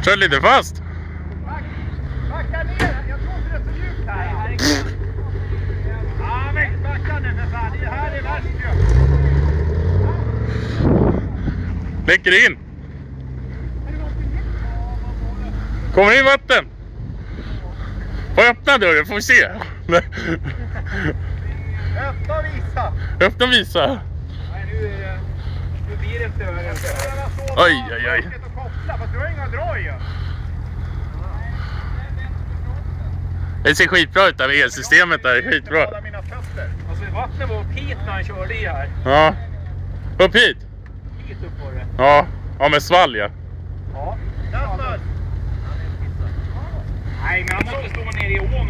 Kör lite fast. Backa ner, jag tror inte det är så djupt här. Ja, men backa nu för fan, det här är värst ju. Läcker in. Kommer in vatten. Får öppna dörren, får vi se. Öppna och visa. Öppna och visa. Nej, nu blir det inte värre. Oj, oj, oj. Fast du har inga dra ju. Det ser skitbra ut där med elsystemet där, skitbra. Alltså vattnet var upp hit när han körde i här. Ja. Upp hit? Hit upp var det. Ja, ja med svalg ja. Ja. Nej, men han måste stå ner i ån.